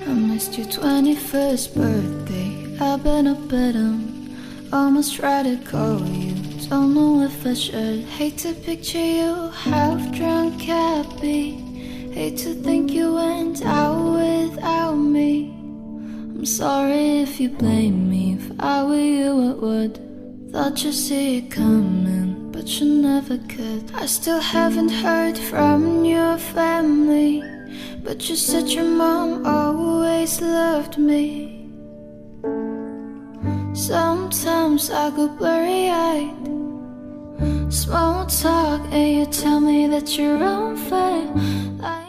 I missed your 21st birthday. I've been up at 'em. Almost tried to call you. Don't know if I should. Hate to picture you half drunk, happy. Hate to think you went out without me. I'm sorry if you blame me. If I were you, I would. Thought you'd see it coming, but you never could. I still haven't heard from your family, but you said your mom always loved me. Sometimes I go blurry-eyed. Small talk and you tell me that you're on fire.